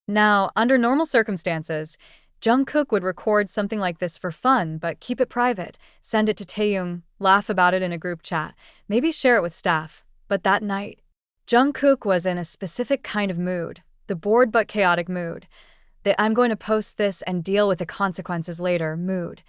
Now, under normal circumstances, Jungkook would record something like this for fun, but keep it private, send it to Taeyong, laugh about it in a group chat, maybe share it with staff. But that night, Jungkook was in a specific kind of mood, the bored but chaotic mood. The I'm going to post this and deal with the consequences later mood.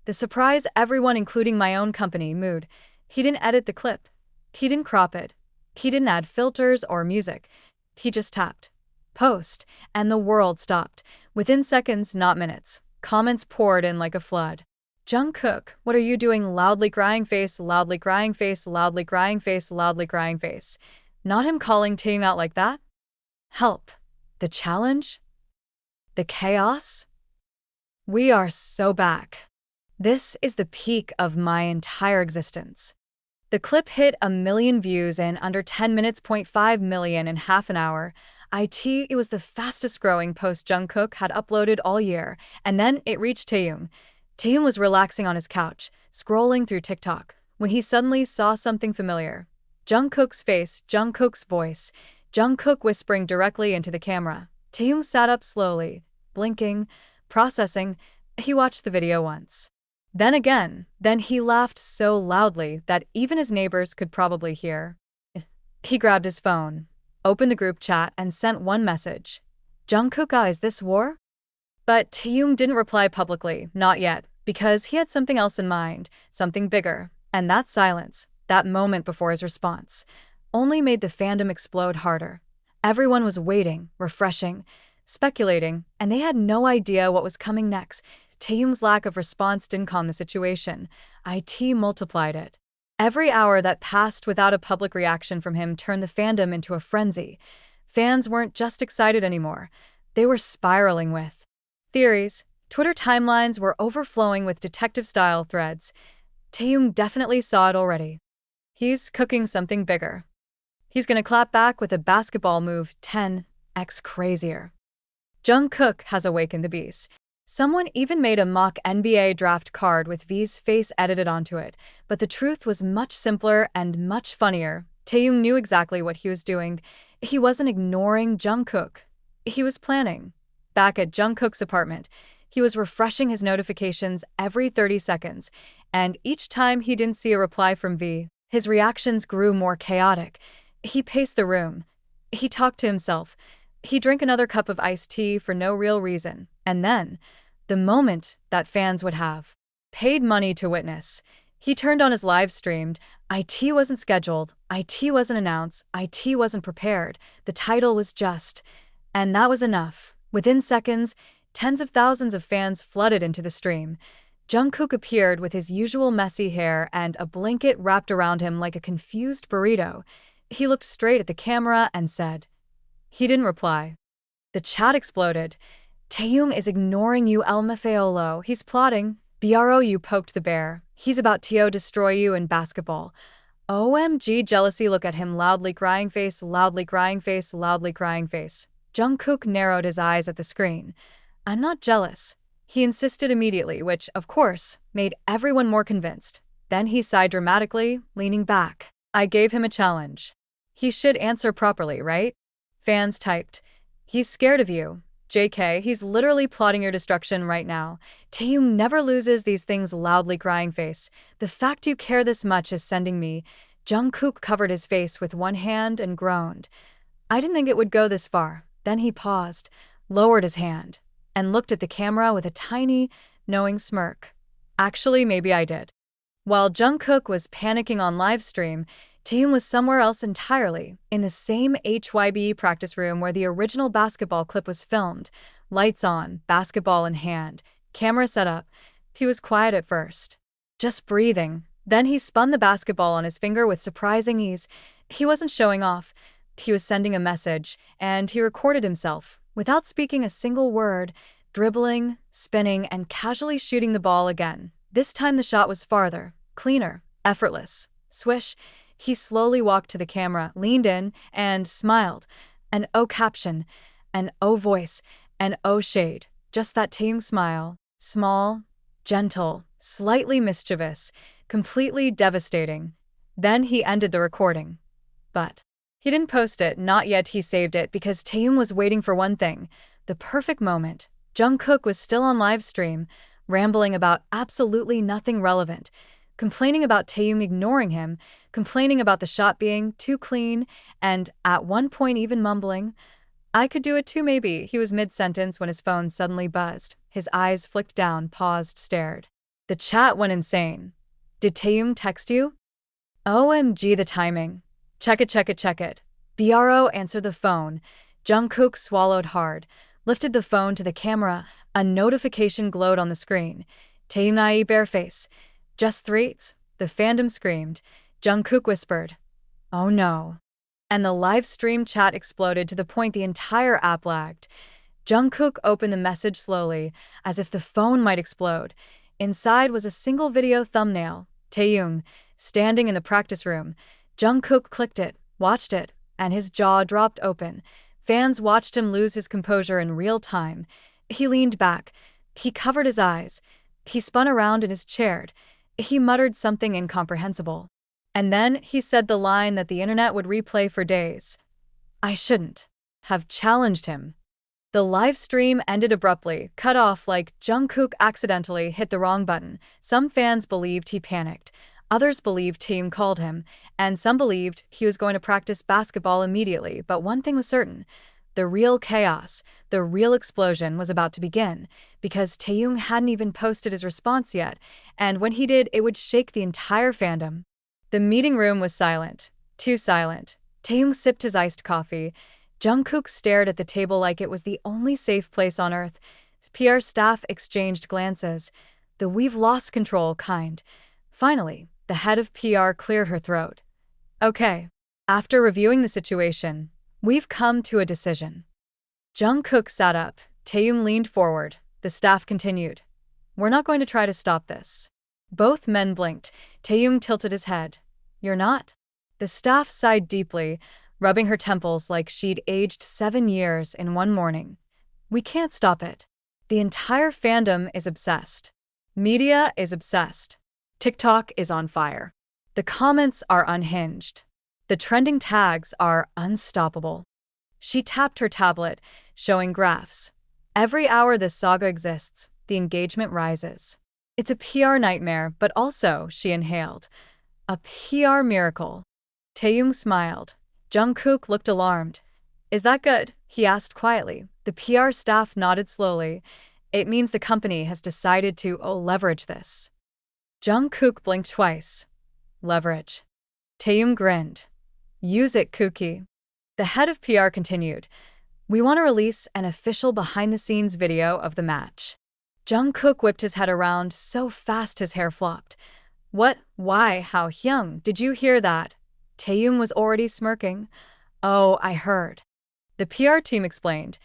The surprise everyone, including my own company mood. He didn't edit the clip. He didn't crop it. He didn't add filters or music. He just tapped post, and the world stopped. Within seconds, not minutes, comments poured in like a flood. Jungkook, what are you doing? Loudly crying face, loudly crying face, loudly crying face, loudly crying face. Not him calling Taeyong out like that? Help. The challenge? The chaos? We are so back. This is the peak of my entire existence. The clip hit 1 million views in under 10 minutes, 0.5 million in half an hour. It was the fastest growing post Jungkook had uploaded all year, and then it reached Taeyong. Taeyong was relaxing on his couch, scrolling through TikTok, when he suddenly saw something familiar. Jungkook's face, Jungkook's voice, Jungkook whispering directly into the camera. Taeyong sat up slowly, blinking, processing. He watched the video once. Then again, then he laughed so loudly that even his neighbors could probably hear. He grabbed his phone, opened the group chat, and sent one message. Jungkook, is this war? But Taeyong didn't reply publicly, not yet, because he had something else in mind, something bigger, and that silence, that moment before his response, only made the fandom explode harder. Everyone was waiting, refreshing, speculating, and they had no idea what was coming next. Taeyong's lack of response didn't calm the situation. It multiplied it. Every hour that passed without a public reaction from him turned the fandom into a frenzy. Fans weren't just excited anymore. They were spiraling with theories. Twitter timelines were overflowing with detective-style threads. Taeyong definitely saw it already. He's cooking something bigger. He's gonna clap back with a basketball move 10x crazier. Jungkook has awakened the beast. Someone even made a mock NBA draft card with V's face edited onto it, but the truth was much simpler and much funnier. Taeyong knew exactly what he was doing. He wasn't ignoring Jungkook. He was planning. Back at Jungkook's apartment, he was refreshing his notifications every 30 seconds, and each time he didn't see a reply from V, his reactions grew more chaotic. He paced the room. He talked to himself. He drank another cup of iced tea for no real reason, and then, the moment that fans would have paid money to witness, he turned on his live streamed. It wasn't scheduled, it wasn't announced, it wasn't prepared. The title was just, and that was enough. Within seconds, tens of thousands of fans flooded into the stream. Jungkook appeared with his usual messy hair and a blanket wrapped around him like a confused burrito. He looked straight at the camera and said. He didn't reply. The chat exploded. Taeyong is ignoring you, LMFAOLO. He's plotting. BRO, you poked the bear. He's about to destroy you in basketball. OMG jealousy, look at him, loudly crying face, loudly crying face, loudly crying face. Jungkook narrowed his eyes at the screen. I'm not jealous. He insisted immediately, which, of course, made everyone more convinced. Then he sighed dramatically, leaning back. I gave him a challenge. He should answer properly, right? Fans typed. He's scared of you. JK, he's literally plotting your destruction right now. Taeyong never loses these things, loudly crying face. The fact you care this much is sending me. Jungkook covered his face with one hand and groaned. I didn't think it would go this far. Then he paused, lowered his hand, and looked at the camera with a tiny, knowing smirk. Actually, maybe I did. While Jungkook was panicking on livestream, Taeyong was somewhere else entirely, in the same HYBE practice room where the original basketball clip was filmed. Lights on, basketball in hand, camera set up. He was quiet at first, just breathing. Then he spun the basketball on his finger with surprising ease. He wasn't showing off. He was sending a message, and he recorded himself, without speaking a single word, dribbling, spinning, and casually shooting the ball again. This time the shot was farther, cleaner, effortless. Swish. He slowly walked to the camera, leaned in, and smiled. An O caption, an O voice, an O shade. Just that Taeyong smile. Small, gentle, slightly mischievous, completely devastating. Then he ended the recording. But he didn't post it, not yet. He saved it because Taeyong was waiting for one thing. The perfect moment. Jungkook was still on live stream, rambling about absolutely nothing relevant, complaining about Taeyong ignoring him, complaining about the shot being too clean, and at one point even mumbling, "I could do it too maybe." He was mid-sentence when his phone suddenly buzzed. His eyes flicked down, paused, stared. The chat went insane. "Did Taeyong text you?" "OMG, the timing. Check it, check it, check it." BRO answered the phone. Jungkook swallowed hard, lifted the phone to the camera. A notification glowed on the screen. "Taeyong bareface. Just threats." The fandom screamed. Jungkook whispered, "Oh no." And the live stream chat exploded to the point the entire app lagged. Jungkook opened the message slowly, as if the phone might explode. Inside was a single video thumbnail. Taeyong, standing in the practice room. Jungkook clicked it, watched it, and his jaw dropped open. Fans watched him lose his composure in real time. He leaned back. He covered his eyes. He spun around in his chair. He muttered something incomprehensible. And then he said the line that the internet would replay for days. "I shouldn't have challenged him." The live stream ended abruptly, cut off like Jungkook accidentally hit the wrong button. Some fans believed he panicked. Others believed Taeyong called him, and some believed he was going to practice basketball immediately. But one thing was certain. The real chaos, the real explosion was about to begin, because Taeyong hadn't even posted his response yet, and when he did, it would shake the entire fandom. The meeting room was silent. Too silent. Taeyong sipped his iced coffee. Jungkook stared at the table like it was the only safe place on earth. PR staff exchanged glances. The "we've lost control" kind. Finally, the head of PR cleared her throat. "Okay. After reviewing the situation, we've come to a decision." Jungkook sat up. Taeyong leaned forward. The staff continued. "We're not going to try to stop this." Both men blinked. Taeyong tilted his head. "You're not?" The staff sighed deeply, rubbing her temples like she'd aged 7 years in one morning. "We can't stop it. The entire fandom is obsessed. Media is obsessed. TikTok is on fire. The comments are unhinged. The trending tags are unstoppable." She tapped her tablet, showing graphs. "Every hour this saga exists, the engagement rises. It's a PR nightmare, but also," she inhaled, "a PR miracle." Taeyong smiled. Jungkook looked alarmed. "Is that good?" he asked quietly. The PR staff nodded slowly. "It means the company has decided to leverage this." Jungkook blinked twice. "Leverage?" Taeyong grinned. "Use it, Kookie." The head of PR continued. "We want to release an official behind-the-scenes video of the match." Jungkook whipped his head around so fast his hair flopped. "What? Why? How? Hyung, did you hear that?" Taeyong was already smirking. "Oh, I heard." The PR team explained.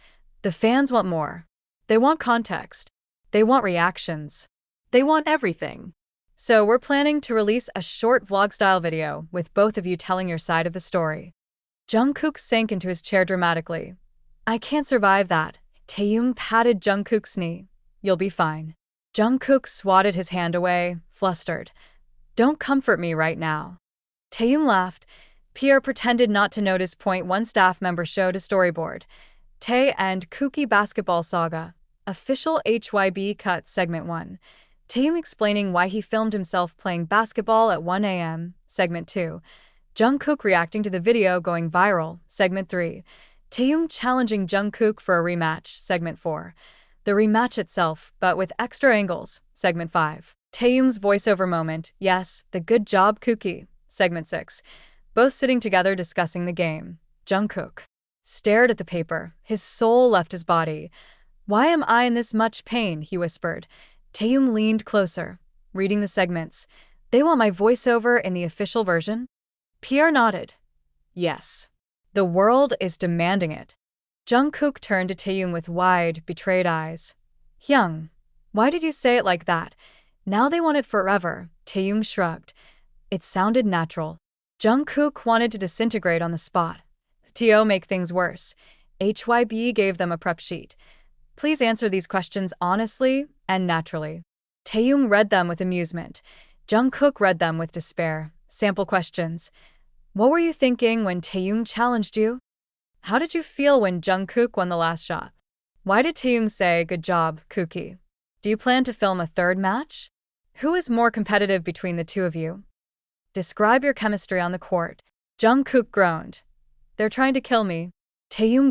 "The fans want more. They want context. They want reactions. They want everything. So we're planning to release a short vlog-style video with both of you telling your side of the story." Jungkook sank into his chair dramatically. "I can't survive that." Taeyong patted Jungkook's knee. "You'll be fine." Jungkook swatted his hand away, flustered. "Don't comfort me right now." Taeyong laughed. PR pretended not to notice. One staff member showed a storyboard. Tae and Kookie Basketball Saga. Official HYB Cut Segment 1. Taeyong explaining why he filmed himself playing basketball at 1 a.m. Segment 2. Jungkook reacting to the video going viral. Segment 3. Taeyong challenging Jungkook for a rematch. Segment 4. The rematch itself, but with extra angles. Segment 5. Taeyong's voiceover moment. "Yes, the good job, Kookie." Segment 6. Both sitting together discussing the game. Jungkook stared at the paper. His soul left his body. "Why am I in this much pain?" he whispered. Taeyong leaned closer, reading the segments. "They want my voiceover in the official version?" PR nodded. "Yes. The world is demanding it." Jungkook turned to Taeyong with wide, betrayed eyes. "Hyung, why did you say it like that? Now they want it forever." Taeyong shrugged. It sounded natural. Jungkook wanted to disintegrate on the spot. To make things worse, HYB gave them a prep sheet. "Please answer these questions honestly and naturally." Taeyong read them with amusement. Jungkook read them with despair. Sample questions. "What were you thinking when Taeyong challenged you? How did you feel when Jungkook won the last shot? Why did Taeyong say, "Good job, Kookie"? Do you plan to film a third match? Who is more competitive between the two of you? Describe your chemistry on the court. Jungkook groaned. They're trying to kill me. Taeyong